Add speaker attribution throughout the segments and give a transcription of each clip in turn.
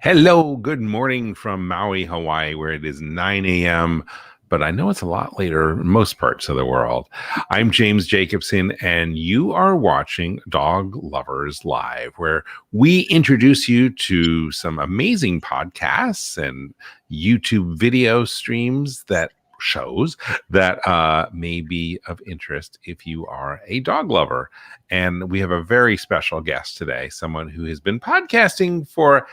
Speaker 1: Hello, good morning from Maui, Hawaii, where it is 9 a.m., but I know it's a lot later in most parts of the world. I'm James Jacobson, and you are watching Dog Lovers Live, where we introduce you to some amazing podcasts and YouTube video streams that shows that may be of interest if you are a dog lover. And we have a very special guest today, someone who has been podcasting for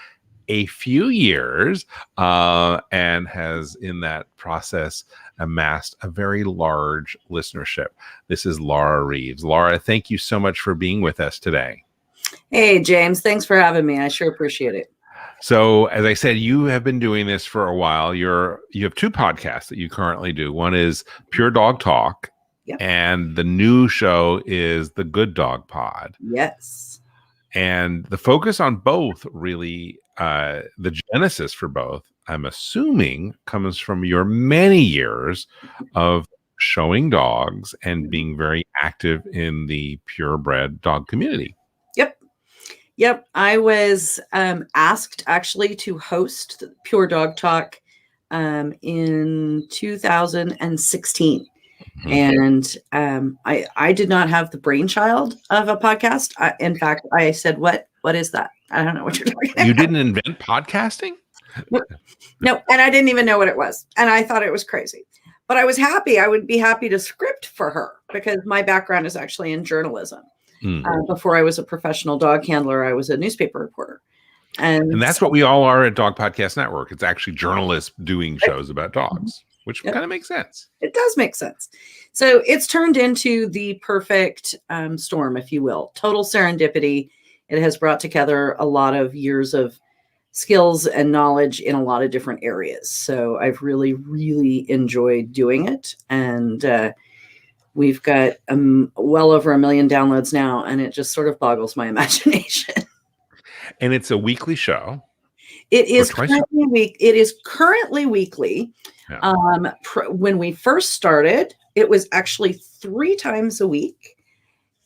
Speaker 1: a few years and has in that process amassed a very large listenership. This is Laura Reeves. Laura, thank you so much for being with us today.
Speaker 2: Hey, James, thanks for having me. I sure appreciate it.
Speaker 1: So, as I said, you have been doing this for a while. You have two podcasts that you currently do. One is Pure Dog Talk,
Speaker 2: Yep.
Speaker 1: And the new show is the Good Dog Pod.
Speaker 2: Yes.
Speaker 1: And the focus on both really, the genesis for both, I'm assuming, comes from your many years of showing dogs and being very active in the purebred dog community.
Speaker 2: Yep. I was asked actually to host Pure Dog Talk in 2016. Mm-hmm. And I did not have the brainchild of a podcast. In fact, I said, what is that? I don't know what you're talking about.
Speaker 1: You didn't invent podcasting?
Speaker 2: No, and I didn't even know what it was. And I thought it was crazy. But I was happy. I would be happy to script for her because my background is actually in journalism. Before I was a professional dog handler, I was a newspaper reporter. And
Speaker 1: that's what we all are at Dog Podcast Network. It's actually journalists doing shows about dogs, which kind of makes sense.
Speaker 2: It does make sense. So it's turned into the perfect storm, if you will. Total serendipity. It has brought together a lot of years of skills and knowledge in a lot of different areas. So I've really, really enjoyed doing it. And we've got well over 1 million downloads now, and it just sort of boggles my imagination.
Speaker 1: And it's a weekly show.
Speaker 2: It is currently weekly. Yeah. When we first started, it was actually 3 times a week,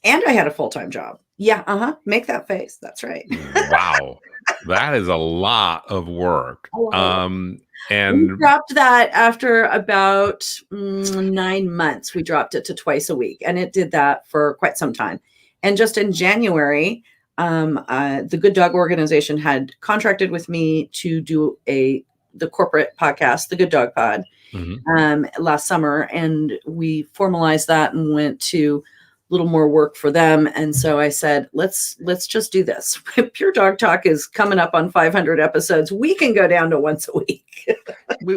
Speaker 2: and I had a full-time job. Yeah, make that face. That's right.
Speaker 1: Wow, that is a lot of work.
Speaker 2: And we dropped that after about 9 months. We dropped it to twice a week, and it did that for quite some time. And just in January, the Good Dog organization had contracted with me to do the corporate podcast, the Good Dog Pod, last summer, and we formalized that and went to a little more work for them. And so I said, let's just do this. Pure Dog Talk is coming up on 500 episodes. We can go down to once a week.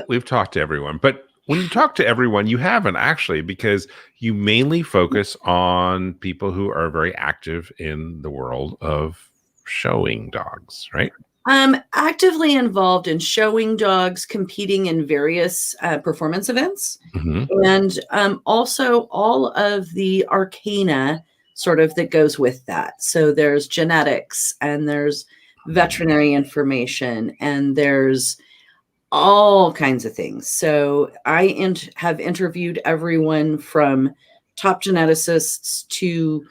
Speaker 1: We've talked to everyone, but when you talk to everyone, you haven't actually, because you mainly focus on people who are very active in the world of showing dogs, right?
Speaker 2: I'm actively involved in showing dogs, competing in various performance events, and also all of the arcana sort of that goes with that. So there's genetics, and there's veterinary information, and there's all kinds of things. So I have interviewed everyone from top geneticists to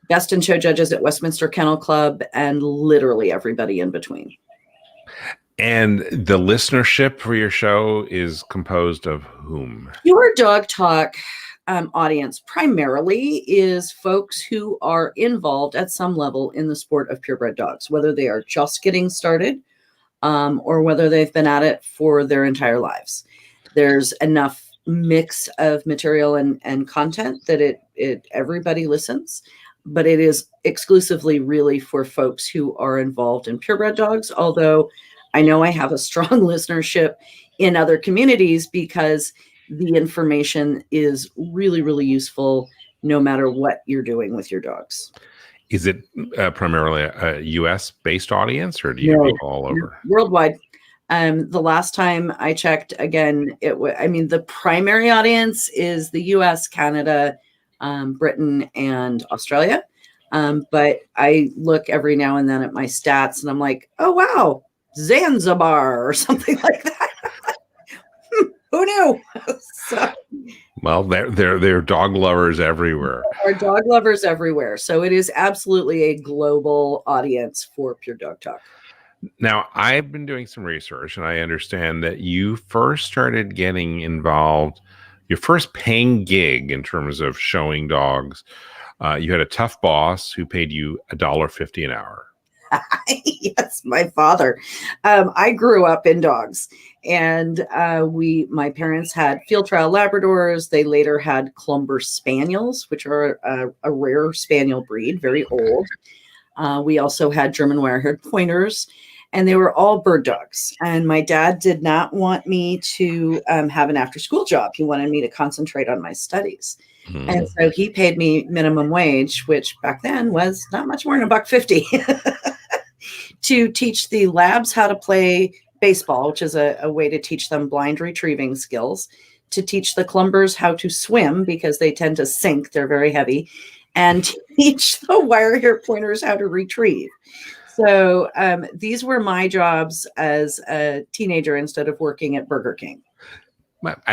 Speaker 2: best in show judges at Westminster Kennel Club, and literally everybody in between.
Speaker 1: And the listenership for your show is composed of whom?
Speaker 2: Your Dog Talk audience primarily is folks who are involved at some level in the sport of purebred dogs, whether they are just getting started or whether they've been at it for their entire lives. There's enough mix of material and content that it everybody listens, but it is exclusively really for folks who are involved in purebred dogs, although I know I have a strong listenership in other communities because the information is really, really useful no matter what you're doing with your dogs.
Speaker 1: Is it primarily a U.S.-based audience, or do you have people all over?
Speaker 2: Worldwide. The last time I checked, again, the primary audience is the U.S., Canada, Britain, and Australia. But I look every now and then at my stats, and I'm like, oh, wow, Zanzibar or something like that. Who knew?
Speaker 1: Well, they're dog lovers everywhere.
Speaker 2: There are dog lovers everywhere. So it is absolutely a global audience for Pure Dog Talk.
Speaker 1: Now, I've been doing some research and I understand that you first started getting involved, your first paying gig in terms of showing dogs. You had a tough boss who paid you $1.50 an hour.
Speaker 2: Yes, my father. I grew up in dogs, and my parents had field trial Labradors. They later had Clumber Spaniels, which are a rare spaniel breed, very old. We also had German wire-haired pointers, and they were all bird dogs. And my dad did not want me to have an after-school job. He wanted me to concentrate on my studies. And so he paid me minimum wage, which back then was not much more than $1.50, to teach the labs how to play baseball, which is a way to teach them blind retrieving skills, to teach the Clumbers how to swim because they tend to sink, they're very heavy, and teach the wire-hair pointers how to retrieve. So these were my jobs as a teenager instead of working at Burger King.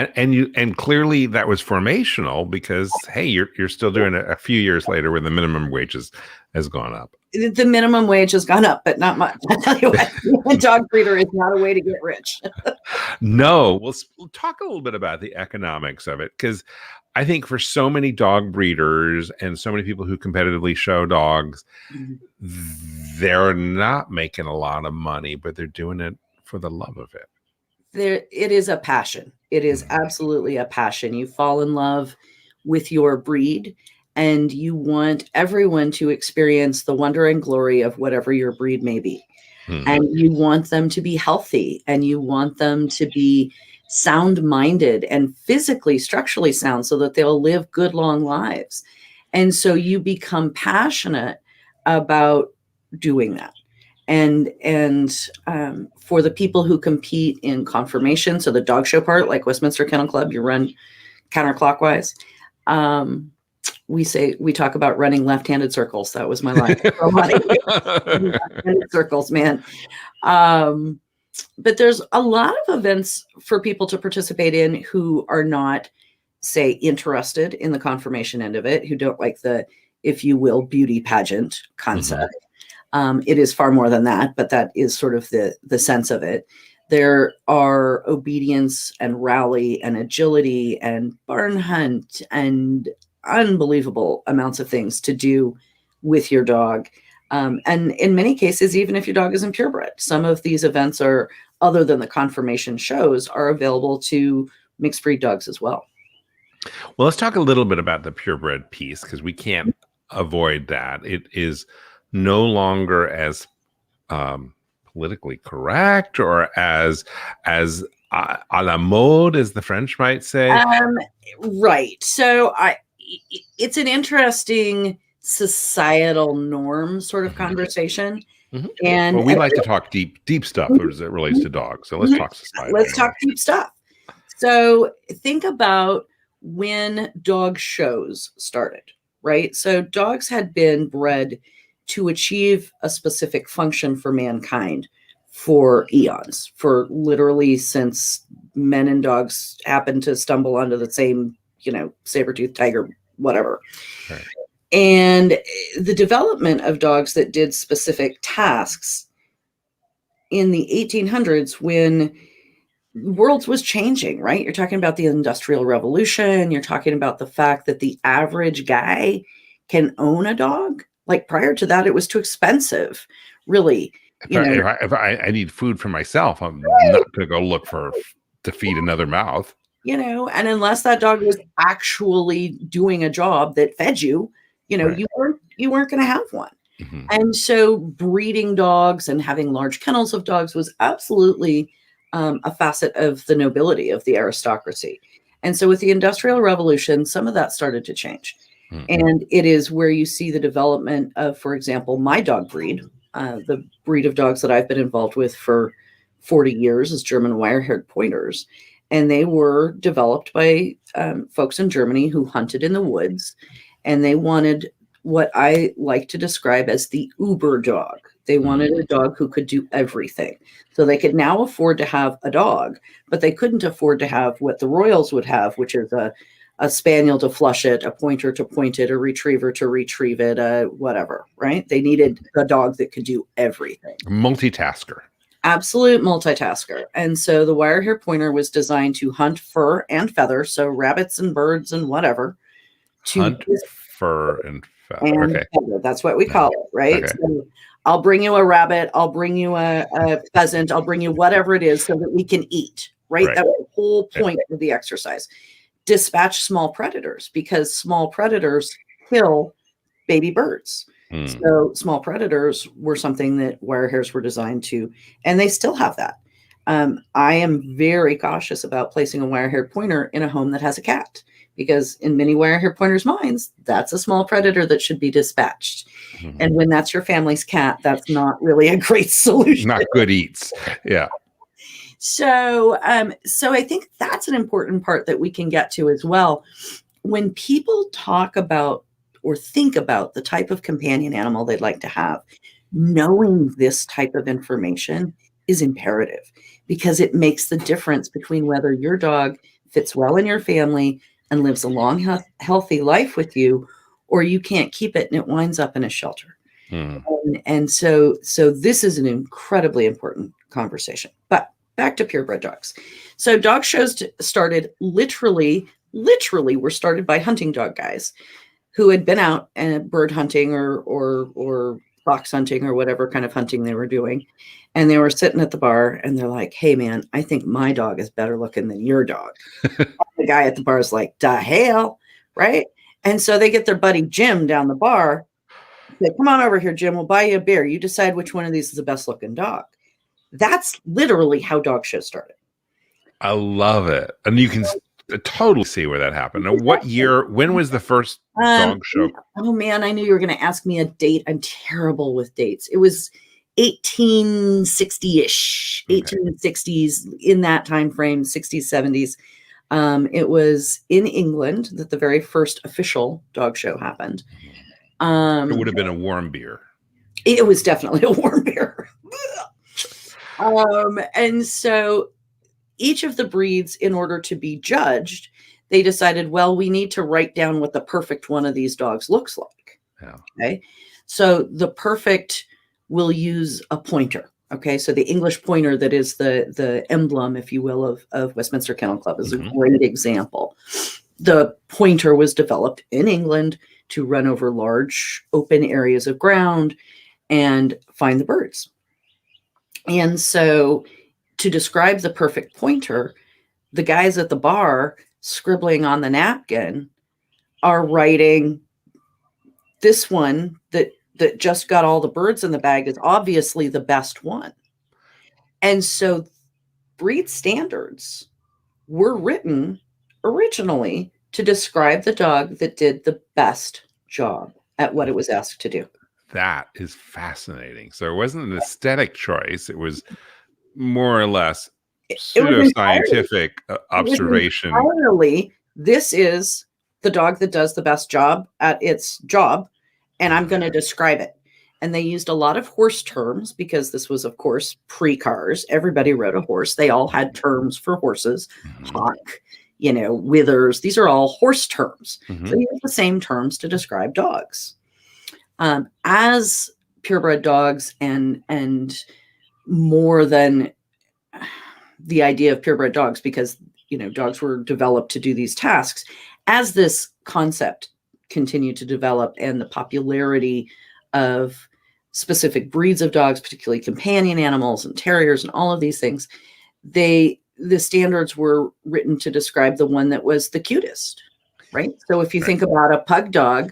Speaker 1: And clearly that was formational because, hey, you're still doing it a few years later when the minimum wages has gone up.
Speaker 2: The minimum wage has gone up, but not much. I tell you what, a dog breeder is not a way to get rich.
Speaker 1: No, we'll talk a little bit about the economics of it, because I think for so many dog breeders and so many people who competitively show dogs, they're not making a lot of money, but they're doing it for the love of it.
Speaker 2: It is a passion. It is absolutely a passion. You fall in love with your breed, and you want everyone to experience the wonder and glory of whatever your breed may be. And you want them to be healthy, and you want them to be sound-minded and physically, structurally sound so that they'll live good, long lives. And so you become passionate about doing that. And for the people who compete in conformation, so the dog show part, like Westminster Kennel Club, you run counterclockwise. We talk about running left-handed circles. That was my line. Left-handed circles, man. But there's a lot of events for people to participate in who are not, say, interested in the conformation end of it, who don't like the, if you will, beauty pageant concept. It is far more than that, but that is sort of the sense of it. There are obedience and rally and agility and barn hunt and unbelievable amounts of things to do with your dog. And in many cases, even if your dog isn't purebred, some of these events are, other than the conformation shows, are available to mixed breed dogs as well.
Speaker 1: Well, let's talk a little bit about the purebred piece, because we can't avoid that. It is no longer as politically correct or as à la mode, as the French might say.
Speaker 2: Right. So it's an interesting societal norm sort of conversation. And
Speaker 1: well, we like to talk deep stuff as it relates to dogs. So let's talk society.
Speaker 2: Let's talk deep stuff. So think about when dog shows started, right? So dogs had been bred to achieve a specific function for mankind for eons, for literally since men and dogs happened to stumble onto the same, saber-toothed tiger, whatever.
Speaker 1: Right.
Speaker 2: And the development of dogs that did specific tasks in the 1800s, when the world was changing, right? You're talking about the Industrial Revolution. You're talking about the fact that the average guy can own a dog. Like prior to that, it was too expensive, really.
Speaker 1: If I need food for myself, I'm not going to go look to feed another mouth.
Speaker 2: And unless that dog was actually doing a job that fed you, you weren't going to have one. And so breeding dogs and having large kennels of dogs was absolutely a facet of the nobility, of the aristocracy. And so with the Industrial Revolution, some of that started to change. And it is where you see the development of, for example, my dog breed. The breed of dogs that I've been involved with for 40 years is German wire-haired pointers. And they were developed by folks in Germany who hunted in the woods. And they wanted what I like to describe as the Uber dog. They wanted a dog who could do everything. So they could now afford to have a dog, but they couldn't afford to have what the Royals would have, which is a a spaniel to flush it, a pointer to point it, a retriever to retrieve it, whatever, right? They needed a dog that could do everything.
Speaker 1: Multitasker.
Speaker 2: Absolute multitasker. And so the wire hair pointer was designed to hunt fur and feather, so rabbits and birds and whatever.
Speaker 1: Hunt fur and feather.
Speaker 2: And
Speaker 1: Okay.
Speaker 2: feather. That's what we call it, right?
Speaker 1: Okay.
Speaker 2: So I'll bring you a rabbit, I'll bring you a pheasant, I'll bring you whatever it is so that we can eat, right? That was the whole point of the exercise. Dispatch small predators, because small predators kill baby birds. So small predators were something that wire hairs were designed to, and they still have that. I am very cautious about placing a wire hair pointer in a home that has a cat, because in many wire hair pointers' minds, that's a small predator that should be dispatched. And when that's your family's cat, that's not really a great solution.
Speaker 1: Not good eats. Yeah.
Speaker 2: So I think that's an important part that we can get to as well. When people talk about or think about the type of companion animal they'd like to have, knowing this type of information is imperative, because it makes the difference between whether your dog fits well in your family and lives a long, healthy life with you, or you can't keep it and it winds up in a shelter. And so this is an incredibly important conversation. But back to purebred dogs. So dog shows started literally were started by hunting dog guys who had been out and bird hunting or fox hunting or whatever kind of hunting they were doing. And they were sitting at the bar and they're like, hey man, I think my dog is better looking than your dog. The guy at the bar is like, the hell, right? And so they get their buddy Jim down the bar. Say, come on over here, Jim, we'll buy you a beer. You decide which one of these is the best looking dog. That's literally how dog shows started.
Speaker 1: I love it. And you can totally see where that happened. Now, what year, when was the first dog show?
Speaker 2: Oh man, I knew you were going to ask me a date. I'm terrible with dates. It was 1860-ish, 1860s, in that time frame, 60s, 70s. It was in England that the very first official dog show happened.
Speaker 1: It would have been a warm beer.
Speaker 2: It was definitely a warm beer. And so each of the breeds, in order to be judged, they decided, well, we need to write down what the perfect one of these dogs looks like.
Speaker 1: Yeah.
Speaker 2: Okay. So the perfect will use a pointer. Okay. So the English pointer that is the emblem, if you will, of Westminster Kennel Club is a great example. The pointer was developed in England to run over large open areas of ground and find the birds. And so to describe the perfect pointer, the guys at the bar scribbling on the napkin are writing, this one that just got all the birds in the bag is obviously the best one. And so breed standards were written originally to describe the dog that did the best job at what it was asked to do.
Speaker 1: That is fascinating. So it wasn't an aesthetic choice. It was more or less pseudoscientific observation.
Speaker 2: Entirely, this is the dog that does the best job at its job, and I'm going to describe it. And they used a lot of horse terms because this was, of course, pre-cars. Everybody rode a horse. They all had terms for horses. Hawk, withers. These are all horse terms. So you have the same terms to describe dogs. As purebred dogs and more than the idea of purebred dogs, because dogs were developed to do these tasks, as this concept continued to develop and the popularity of specific breeds of dogs, particularly companion animals and terriers and all of these things, the standards were written to describe the one that was the cutest, right? So if you think about a pug dog,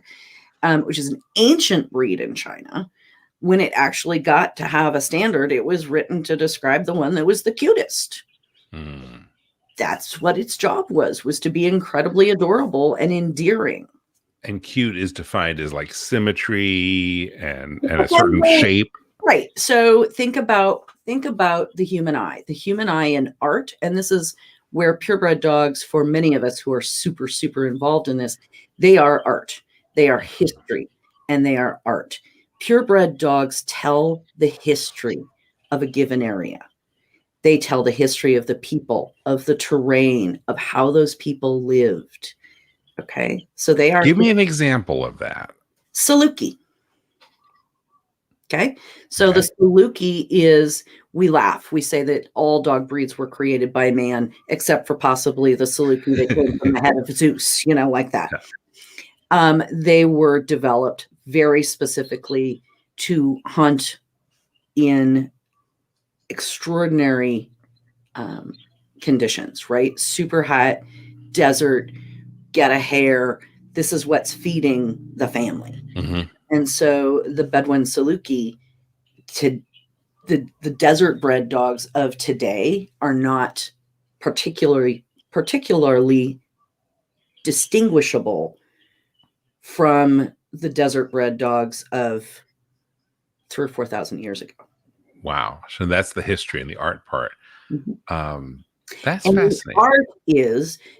Speaker 2: which is an ancient breed in China, when it actually got to have a standard, it was written to describe the one that was the cutest. That's what its job was to be incredibly adorable and endearing.
Speaker 1: And cute is defined as like symmetry and a certain shape.
Speaker 2: Right. So think about the human eye in art. And this is where purebred dogs, for many of us who are super, super involved in this, they are art. They are history and they are art. Purebred dogs tell the history of a given area. They tell the history of the people, of the terrain, of how those people lived. Okay. So they are
Speaker 1: Give me an example of that.
Speaker 2: Saluki. Okay. So
Speaker 1: Okay.
Speaker 2: the Saluki is, we laugh. We say that all dog breeds were created by man, except for possibly the Saluki that came from the head of Zeus, like that.
Speaker 1: Yeah.
Speaker 2: They were developed very specifically to hunt in extraordinary conditions, right? Super hot, desert, get a hare. This is what's feeding the family.
Speaker 1: Mm-hmm.
Speaker 2: And so the Bedouin Saluki, to the desert bred dogs of today, are not particularly distinguishable from the desert bred dogs of 3,000 or 4,000 years ago.
Speaker 1: Wow. So that's the history and the art part.
Speaker 2: Mm-hmm.
Speaker 1: That's
Speaker 2: and
Speaker 1: fascinating.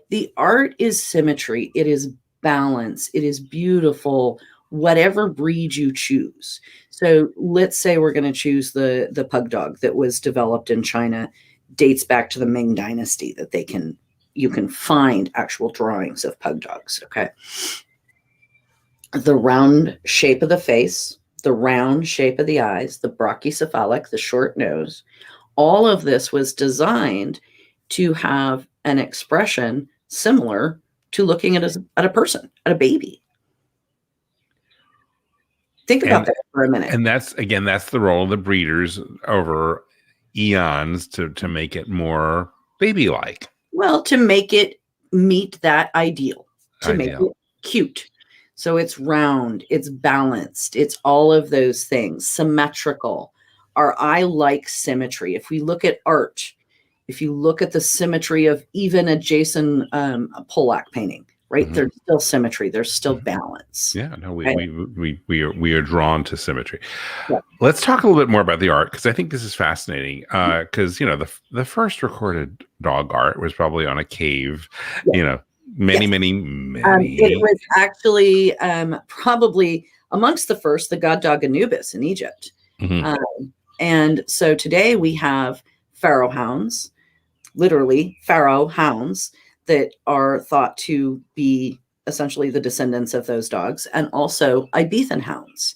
Speaker 2: The art is symmetry. It is balance. It is beautiful, whatever breed you choose. So let's say we're going to choose the pug dog that was developed in China, dates back to the Ming Dynasty, that you can find actual drawings of pug dogs. Okay. The round shape of the face, the round shape of the eyes, the brachycephalic, the short nose, all of this was designed to have an expression similar to looking at a person, at a baby. Think about that for a minute.
Speaker 1: And that's the role of the breeders over eons to make it more baby-like.
Speaker 2: Well, to make it meet that ideal, to make it cute. So it's round, it's balanced, it's all of those things, symmetrical. Our eye likes symmetry. If we look at art, if you look at the symmetry of even a Jason Pollock painting, right? Mm-hmm. There's still symmetry. There's still balance.
Speaker 1: Yeah, no, we are drawn to symmetry. Yeah. Let's talk a little bit more about the art, because I think this is fascinating. Because the first recorded dog art was probably on a cave. Yeah. Many.
Speaker 2: It was actually probably amongst the first, the god dog Anubis in Egypt. Mm-hmm. And so today we have pharaoh hounds, literally pharaoh hounds, that are thought to be essentially the descendants of those dogs, and also Ibethan hounds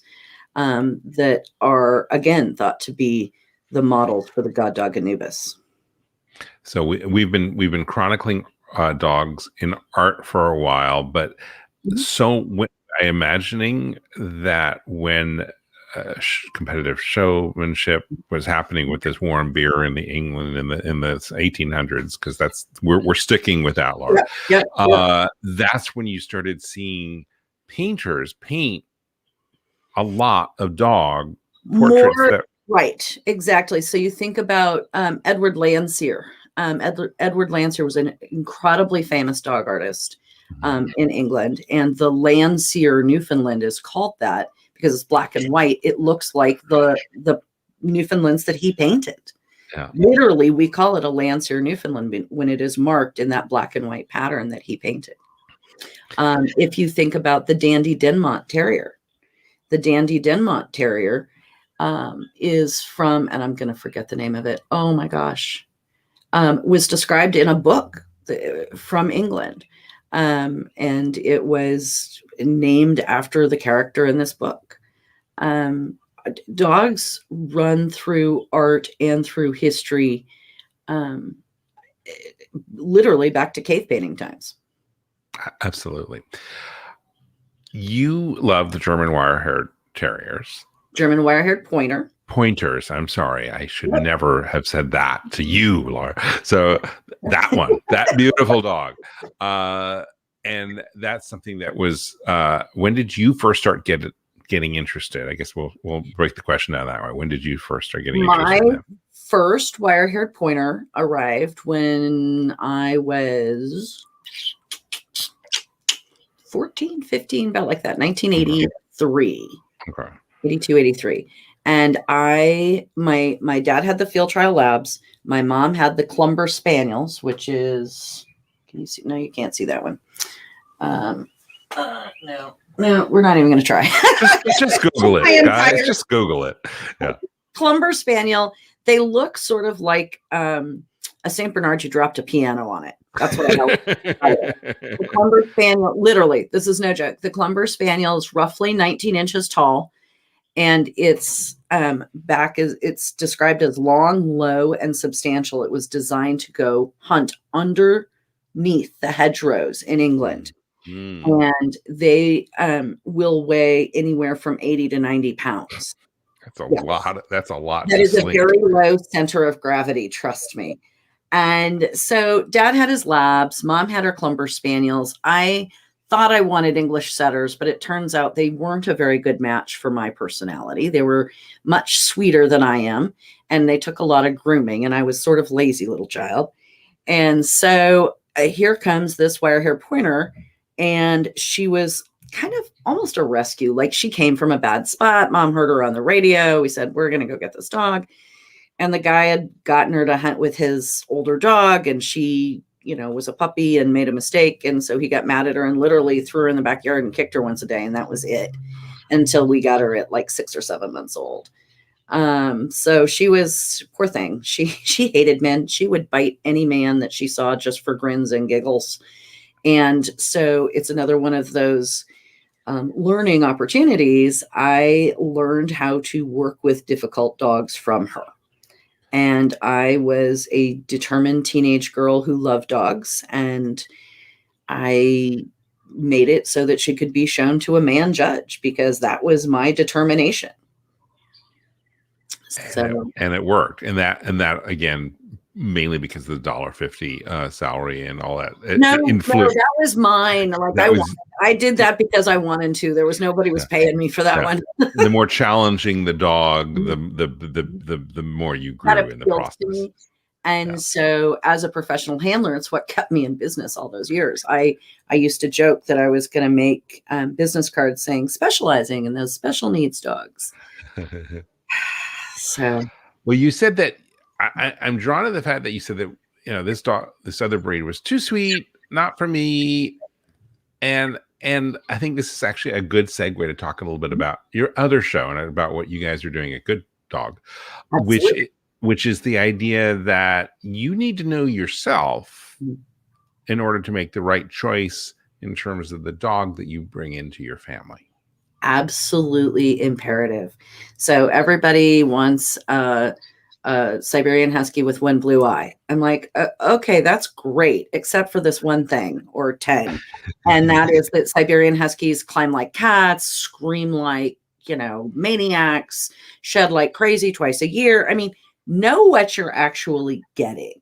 Speaker 2: that are again thought to be the models for the god dog Anubis.
Speaker 1: So we've been chronicling dogs in art for a while, but so I'm imagining that when competitive showmanship was happening with this warm beer in the England in the 1800s, because we're sticking with that, Laura. Yeah. That's when you started seeing painters paint a lot of dog portraits.
Speaker 2: Right, exactly. So you think about Edward Landseer. Edward Landseer was an incredibly famous dog artist in England, and the Landseer Newfoundland is called that because it's black and white. It looks like the Newfoundlands that he painted. Yeah. Literally, we call it a Landseer Newfoundland when it is marked in that black and white pattern that he painted. If you think about the Dandy Dinmont Terrier, is from, and I'm going to forget the name of it. Oh my gosh. Was described in a book from England. And it was named after the character in this book. Dogs run through art and through history, literally back to cave painting times.
Speaker 1: Absolutely. You love the German wire-haired terriers.
Speaker 2: German wire-haired
Speaker 1: pointers. I'm sorry. I should never have said that to you, Laura. So that one, that beautiful dog. And that's something that was, when did you first start getting interested? I guess we'll break the question down that way. When did you first start getting interested in them?
Speaker 2: First wire-haired pointer arrived when I was 14, 15, about like that, 1983. Okay. 82, 83. And my dad had the Field Trial Labs. My mom had the Clumber Spaniels, which is, can you see? No, you can't see that one. No, we're not even going to try.
Speaker 1: just Google it, guys. Just Google it. Yeah.
Speaker 2: Clumber Spaniel. They look sort of like a St. Bernard. You dropped a piano on it. That's what I know. The Clumber Spaniel, literally, this is no joke. The Clumber Spaniel is roughly 19 inches tall, and its back it's described as long, low, and substantial. It was designed to go hunt underneath the hedgerows in England. And they will weigh anywhere from 80 to 90 pounds.
Speaker 1: That's a lot. That's a lot.
Speaker 2: That is a very low center of gravity, trust me. And so Dad had his labs, Mom had her Clumber Spaniels. I thought I wanted English setters, but it turns out they weren't a very good match for my personality. They were much sweeter than I am, and they took a lot of grooming, and I was sort of lazy little child. And so here comes this wire hair pointer, and she was kind of almost a rescue. Like, she came from a bad spot. Mom heard her on the radio. We said, we're going to go get this dog. And the guy had gotten her to hunt with his older dog, and she, was a puppy and made a mistake. And so he got mad at her and literally threw her in the backyard and kicked her once a day. And that was it until we got her at like 6 or 7 months old. So she was, poor thing. She hated men. She would bite any man that she saw just for grins and giggles. And so it's another one of those learning opportunities. I learned how to work with difficult dogs from her. And I was a determined teenage girl who loved dogs. And I made it so that she could be shown to a man judge, because that was my determination. So,
Speaker 1: and it worked. And that again, mainly because of the $1.50 salary and all that.
Speaker 2: No, that was mine. Like, I did that because I wanted to. There was nobody was paying me for that one.
Speaker 1: The more challenging the dog, the more you grew in the process.
Speaker 2: And so, as a professional handler, it's what kept me in business all those years. I used to joke that I was going to make business cards saying specializing in those special needs dogs. So,
Speaker 1: well, you said that. I'm drawn to the fact that you said that this other breed was too sweet, not for me, and I think this is actually a good segue to talk a little bit about your other show and about what you guys are doing at Good Dog, which is the idea that you need to know yourself in order to make the right choice in terms of the dog that you bring into your family.
Speaker 2: Absolutely imperative. So everybody wants Siberian Husky with one blue eye. I'm like, okay, that's great, except for this one thing or 10. And that is that Siberian Huskies climb like cats, scream like, maniacs, shed like crazy twice a year. I mean, know what you're actually getting,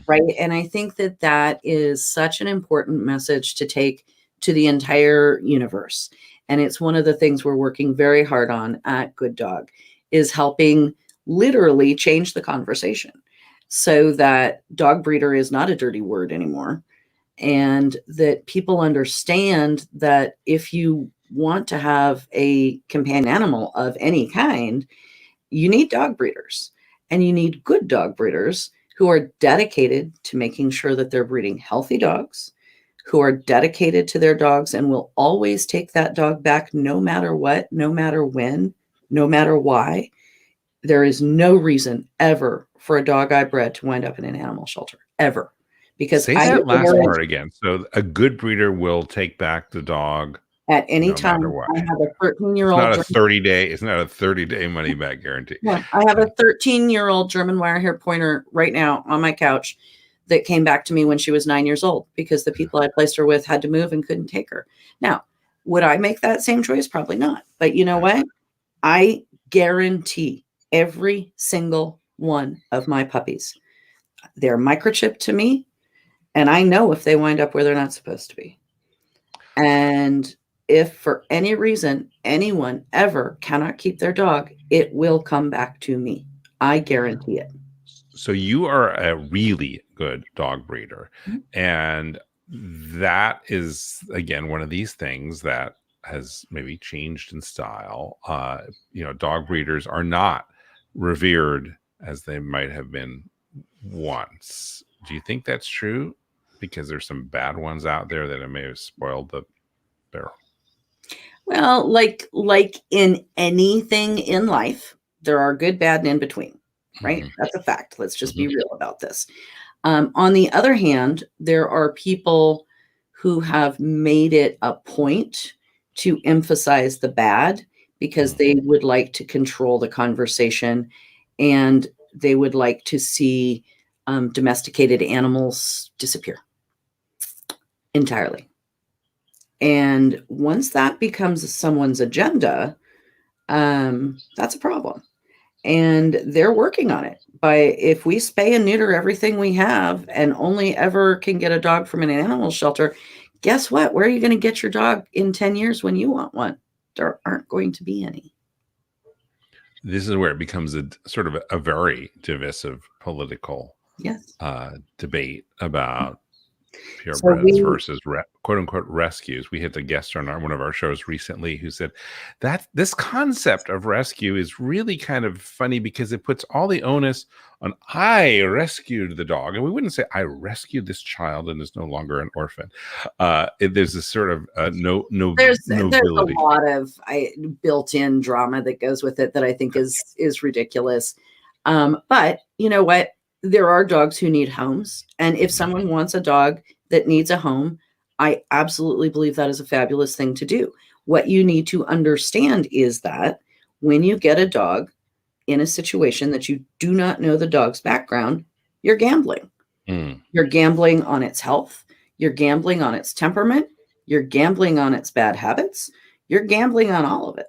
Speaker 2: right? And I think that is such an important message to take to the entire universe. And it's one of the things we're working very hard on at Good Dog, is helping literally change the conversation so that dog breeder is not a dirty word anymore. And that people understand that if you want to have a companion animal of any kind, you need dog breeders, and you need good dog breeders who are dedicated to making sure that they're breeding healthy dogs, who are dedicated to their dogs and will always take that dog back no matter what, no matter when, no matter why. There is no reason ever for a dog I bred to wind up in an animal shelter, ever. Because
Speaker 1: say that last part again. So a good breeder will take back the dog
Speaker 2: at any time. I have a 13-year-old.
Speaker 1: It's not a 30-day. It's not a 30-day money back guarantee.
Speaker 2: Yeah, I have a 13-year-old German wire hair pointer right now on my couch that came back to me when she was 9 years old because the people I placed her with had to move and couldn't take her. Now, would I make that same choice? Probably not. But you know what? I guarantee every single one of my puppies, they're microchipped to me, and I know if they wind up where they're not supposed to be. And if for any reason anyone ever cannot keep their dog, it will come back to me. I guarantee it.
Speaker 1: So you are a really good dog breeder. And that is, again, one of these things that has maybe changed in style. Dog breeders are not revered as they might have been once. Do you think that's true? Because there's some bad ones out there that may have spoiled the barrel.
Speaker 2: Well, like in anything in life, there are good, bad, and in between, right? That's a fact. Let's just be real about this. On the other hand, there are people who have made it a point to emphasize the bad because they would like to control the conversation, and they would like to see domesticated animals disappear entirely. And once that becomes someone's agenda, that's a problem. And they're working on it. If we spay and neuter everything we have and only ever can get a dog from an animal shelter, guess what? Where are you going to get your dog in 10 years when you want one? There aren't going to be any.
Speaker 1: This is where it becomes a sort of a very divisive political debate about purebreds versus quote unquote rescues. We had a guest on one of our shows recently who said that this concept of rescue is really kind of funny because it puts all the onus on I rescued the dog, and we wouldn't say I rescued this child and is no longer an orphan. There's this sort of
Speaker 2: there's a lot of built-in drama that goes with it that I think is ridiculous. But you know what? There are dogs who need homes. And if someone wants a dog that needs a home, I absolutely believe that is a fabulous thing to do. What you need to understand is that when you get a dog in a situation that you do not know the dog's background, you're gambling. You're gambling on its health. You're gambling on its temperament. You're gambling on its bad habits. You're gambling on all of it.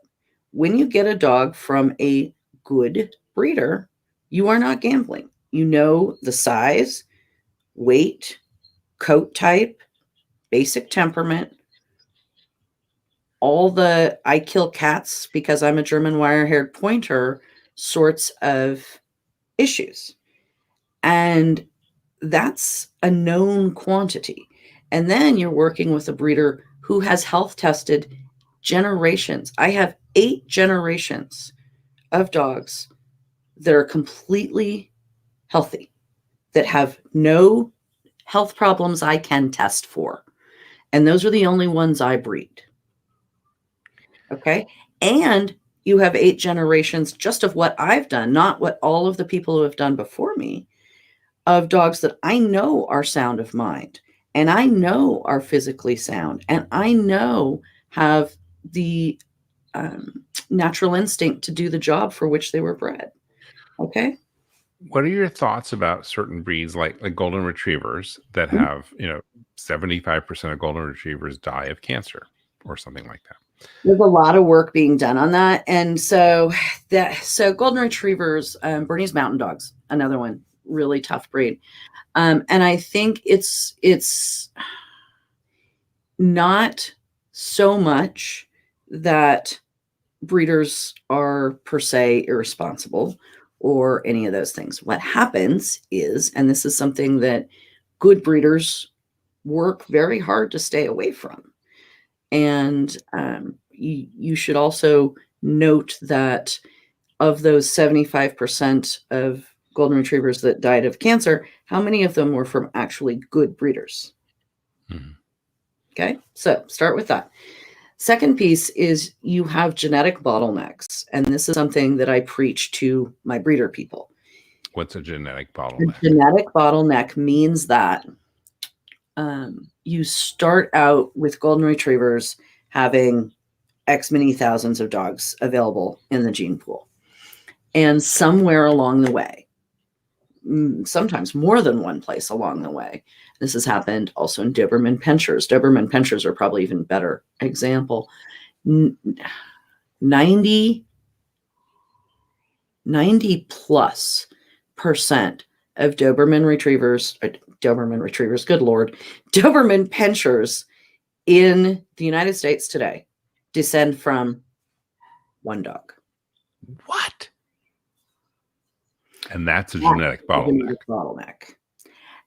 Speaker 2: When you get a dog from a good breeder, you are not gambling. You know the size, weight, coat type, basic temperament, all the I kill cats because I'm a German wire-haired pointer sorts of issues. And that's a known quantity. And then you're working with a breeder who has health tested generations. I have 8 generations of dogs that are completely healthy, that have no health problems I can test for. And those are the only ones I breed. Okay. And you have 8 generations just of what I've done, not what all of the people who have done before me, of dogs that I know are sound of mind, and I know are physically sound, and I know have the natural instinct to do the job for which they were bred. Okay.
Speaker 1: What are your thoughts about certain breeds like golden retrievers that have, 75% of golden retrievers die of cancer or something like that?
Speaker 2: There's a lot of work being done on that. And so golden retrievers, Bernese Mountain Dogs, another one, really tough breed. And I think it's not so much that breeders are per se irresponsible or any of those things. What happens is, and this is something that good breeders work very hard to stay away from. And you should also note that of those 75% of golden retrievers that died of cancer, how many of them were from actually good breeders? Okay, so start with that. Second piece is you have genetic bottlenecks. And this is something that I preach to my breeder people.
Speaker 1: What's a genetic bottleneck?
Speaker 2: A genetic bottleneck means that you start out with golden retrievers having X many thousands of dogs available in the gene pool. And somewhere along the way, sometimes more than one place along the way, this has happened also in Doberman Pinschers. Doberman Pinschers are probably even better example. 90 plus % of Doberman retrievers, good Lord, Doberman Pinschers in the United States today descend from one dog.
Speaker 1: What? And that's a genetic bottleneck.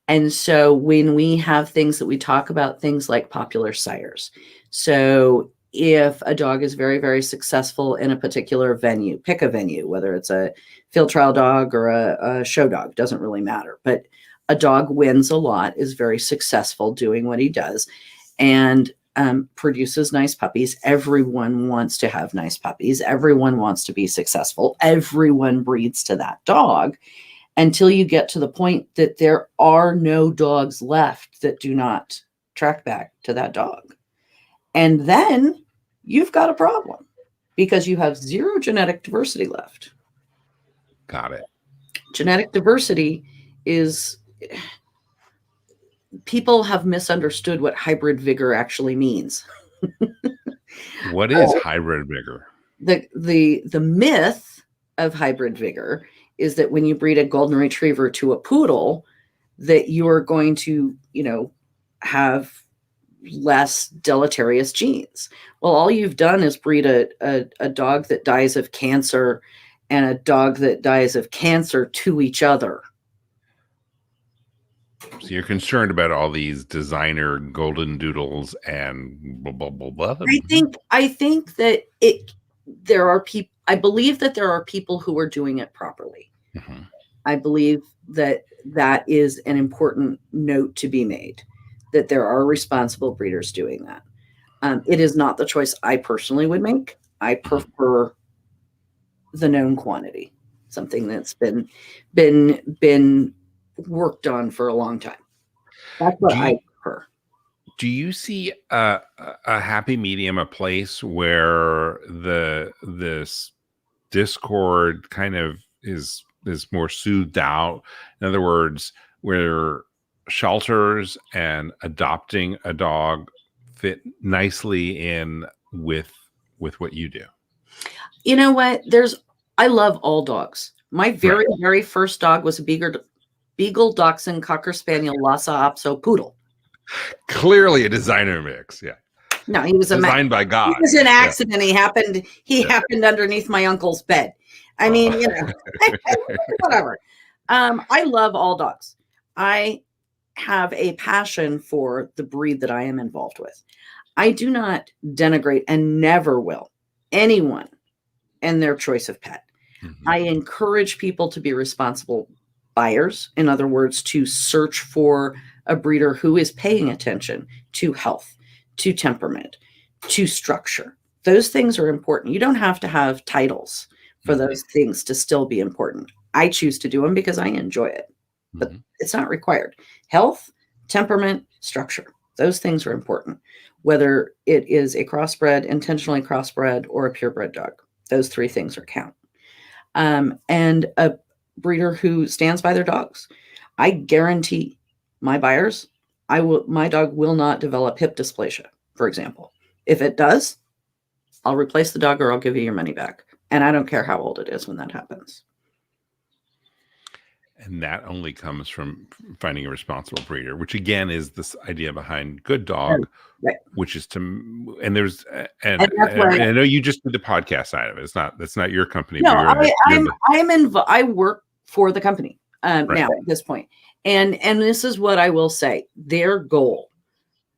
Speaker 2: And so when we have things that we talk about, things like popular sires. So if a dog is very, very successful in a particular venue, pick a venue, whether it's a field trial dog or a show dog, doesn't really matter. But a dog wins a lot, is very successful doing what he does, and produces nice puppies. Everyone wants to have nice puppies. Everyone wants to be successful. Everyone breeds to that dog. until you get to the point that there are no dogs left that do not track back to that dog. And then you've got a problem because you have zero genetic diversity left.
Speaker 1: Got it.
Speaker 2: Genetic diversity is, people have misunderstood what hybrid vigor actually means.
Speaker 1: What is hybrid vigor?
Speaker 2: The myth of hybrid vigor is that when you breed a golden retriever to a poodle, that you are going to, have less deleterious genes. Well, all you've done is breed a dog that dies of cancer and a dog that dies of cancer to each other.
Speaker 1: So you're concerned about all these designer golden doodles and blah, blah, blah, blah.
Speaker 2: I think that there are people, I believe that there are people who are doing it properly.
Speaker 1: Mm-hmm.
Speaker 2: I believe that is an important note to be made, that there are responsible breeders doing that. It is not the choice I personally would make. I prefer the known quantity, something that's been worked on for a long time. That's what I prefer.
Speaker 1: Do you see a happy medium, a place where this discord kind of is more soothed out? In other words, where shelters and adopting a dog fit nicely in with what you do?
Speaker 2: You know what? I love all dogs. My very first dog was a Beagle Dachshund Cocker Spaniel Lhasa Apso Poodle.
Speaker 1: Clearly a designer mix. Yeah.
Speaker 2: No, he was
Speaker 1: designed by God.
Speaker 2: It was an accident. Yeah. He happened underneath my uncle's bed. I mean, whatever. I love all dogs. I have a passion for the breed that I am involved with. I do not denigrate, and never will, anyone and their choice of pet. Mm-hmm. I encourage people to be responsible buyers. In other words, to search for a breeder who is paying attention to health, to temperament, to structure. Those things are important. You don't have to have titles for those things to still be important. I choose to do them because I enjoy it, but it's not required. Health, temperament, structure. Those things are important, whether it is a crossbred, intentionally crossbred, or a purebred dog. Those three things are count. And a breeder who stands by their dogs. I guarantee my buyers, my dog will not develop hip dysplasia, for example. If it does, I'll replace the dog or I'll give you your money back. And I don't care how old it is when that happens.
Speaker 1: And that only comes from finding a responsible breeder, which again is this idea behind Good Dog, which is to, and there's, and I know you just did the podcast side of it. That's not your company.
Speaker 2: No, I work for the company now at this point. And this is what I will say. Their goal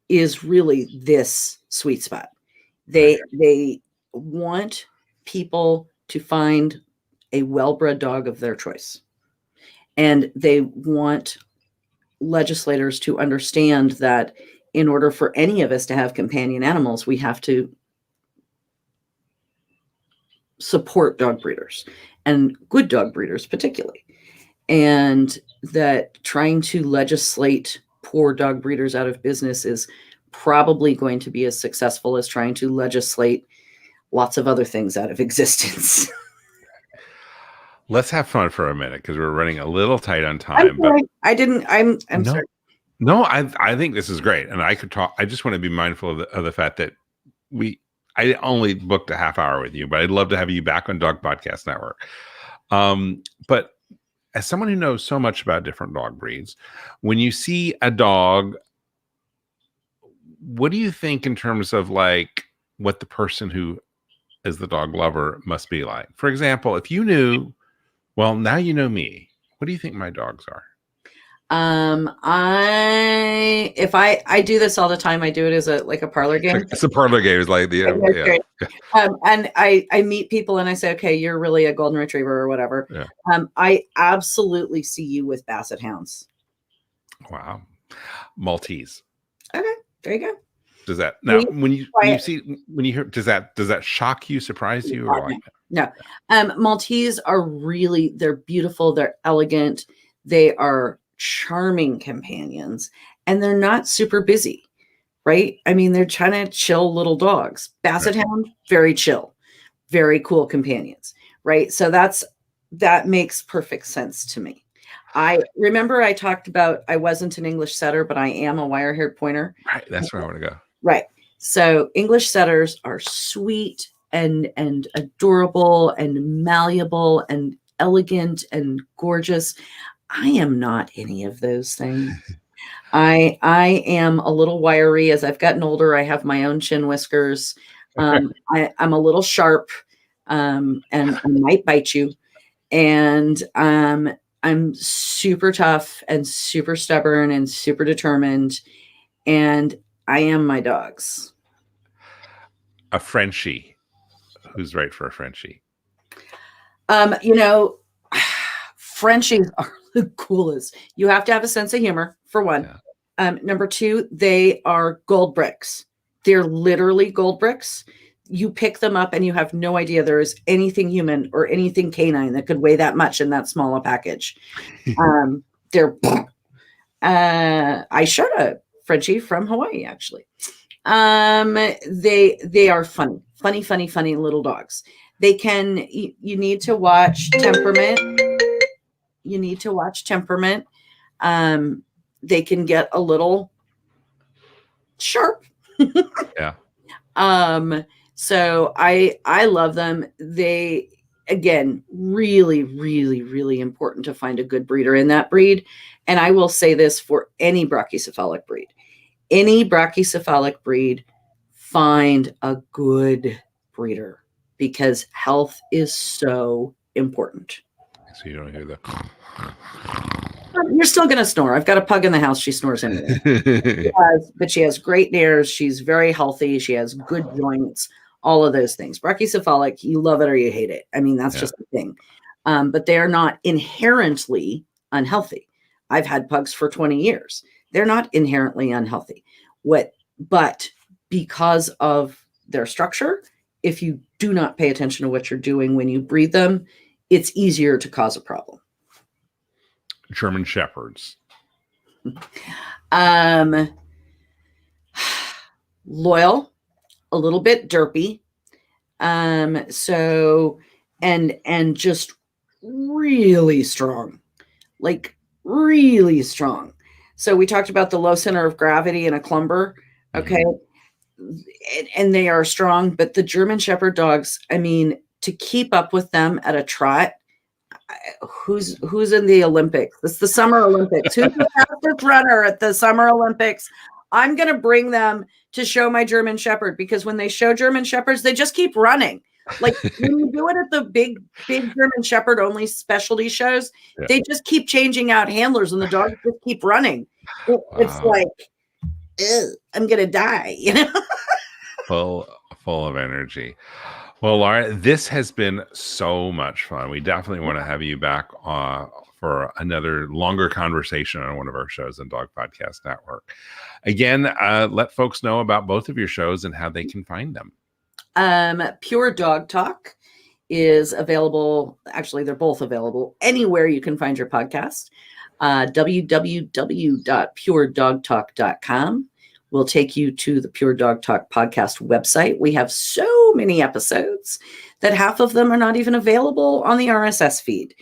Speaker 2: is really this sweet spot. They want people to find a well-bred dog of their choice. And they want legislators to understand that in order for any of us to have companion animals, we have to support dog breeders and good dog breeders particularly. And that trying to legislate poor dog breeders out of business is probably going to be as successful as trying to legislate lots of other things out of existence.
Speaker 1: Let's have fun for a minute because we're running a little tight on time.
Speaker 2: I'm sorry.
Speaker 1: No, I think this is great. And I could talk. I just want to be mindful of the fact that I only booked a half hour with you, but I'd love to have you back on Dog Podcast Network. But as someone who knows so much about different dog breeds, when you see a dog, what do you think in terms of like what the person who is the dog lover must be like? For example, if you knew, well, now you know me, what do you think my dogs are?
Speaker 2: If I do this all the time, I do it as a parlor game.
Speaker 1: It's a parlor game. It's like the
Speaker 2: and I meet people and I say, okay, you're really a golden retriever or whatever. Yeah. I absolutely see you with basset hounds.
Speaker 1: Wow. Maltese.
Speaker 2: Okay, there you go.
Speaker 1: Does that now when you
Speaker 2: Quiet.
Speaker 1: hear does that shock you, surprise you, or what?
Speaker 2: No. Maltese are really, they're beautiful, they're elegant, they are charming companions, and they're not super busy, right? I mean, they're kind of chill little dogs. Basset Hound, very chill, very cool companions, right? So that makes perfect sense to me. I remember I talked about I wasn't an English setter, but I am a wire-haired pointer.
Speaker 1: Right, that's where I want to go.
Speaker 2: Right. So English setters are sweet and adorable and malleable and elegant and gorgeous. I am not any of those things. I am a little wiry. As I've gotten older, I have my own chin whiskers. I'm a little sharp, and I might bite you. And I'm super tough and super stubborn and super determined. And I am my dogs.
Speaker 1: A Frenchie. Who's right for a Frenchie?
Speaker 2: Frenchies are the coolest. You have to have a sense of humor, for one. Yeah. Number two, they are gold bricks. They're literally gold bricks. You pick them up and you have no idea there is anything human or anything canine that could weigh that much in that small a package. I showed a Frenchie from Hawaii, actually. They are funny little dogs. They can, you need to watch temperament. You need to watch temperament. They can get a little sharp.
Speaker 1: Yeah.
Speaker 2: So I love them. They, again, really, really, really important to find a good breeder in that breed. And I will say this for any brachycephalic breed. Any brachycephalic breed, find a good breeder because health is so important.
Speaker 1: So you don't hear the...
Speaker 2: You're still going to snore. I've got a pug in the house. She snores anyway. But she has great nares. She's very healthy. She has good joints, all of those things. Brachycephalic, you love it or you hate it. I mean, that's just the thing. But they are not inherently unhealthy. I've had pugs for 20 years. They're not inherently unhealthy. But because of their structure, if you do not pay attention to what you're doing when you breed them, it's easier to cause a problem.
Speaker 1: German Shepherds.
Speaker 2: Loyal, a little bit derpy. So and just really strong. Like really strong. So we talked about the low center of gravity in a Clumber. Okay. And they are strong, but the German Shepherd dogs, I mean, to keep up with them at a trot, who's in the Olympics? It's the Summer Olympics. Who's the fastest runner at the Summer Olympics? I'm going to bring them to show my German Shepherd because when they show German Shepherds, they just keep running. Like when you do it at the big German Shepherd only specialty shows, they just keep changing out handlers and the dogs just keep running. It's like, I'm going to die, you know?
Speaker 1: Full of energy. Well, Laura, this has been so much fun. We definitely want to have you back for another longer conversation on one of our shows on Dog Podcast Network. Again, let folks know about both of your shows and how they can find them.
Speaker 2: Pure Dog Talk is available. Actually, they're both available anywhere you can find your podcast. www.puredogtalk.com will take you to the Pure Dog Talk podcast website. We have so many episodes that half of them are not even available on the RSS feed.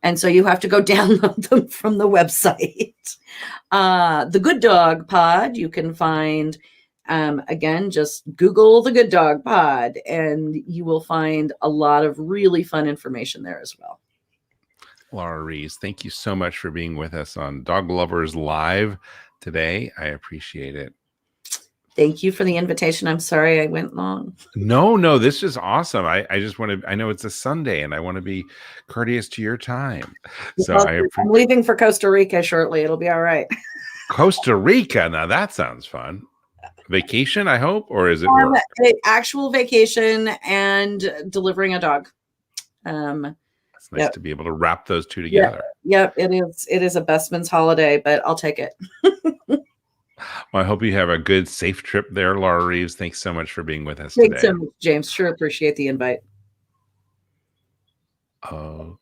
Speaker 2: And so you have to go download them from the website. The Good Dog Pod, you can find, again, just Google the Good Dog Pod, and you will find a lot of really fun information there as well.
Speaker 1: Laura Reeves, thank you so much for being with us on Dog Lovers Live today. I appreciate it.
Speaker 2: Thank you for the invitation. I'm sorry I went long.
Speaker 1: No, this is awesome. I just want to, I know it's a Sunday and I want to be courteous to your time. So
Speaker 2: I'm leaving for Costa Rica shortly. It'll be all right.
Speaker 1: Costa Rica. Now that sounds fun. Vacation, I hope, or is it work?
Speaker 2: Actual vacation and delivering a dog.
Speaker 1: It's nice to be able to wrap those two together.
Speaker 2: Yep, it is. It is a bestman's holiday, but I'll take it.
Speaker 1: Well, I hope you have a good, safe trip there, Laura Reeves. Thanks so much for being with us
Speaker 2: Thanks
Speaker 1: today.
Speaker 2: so much, James. Sure appreciate the invite.
Speaker 1: Oh.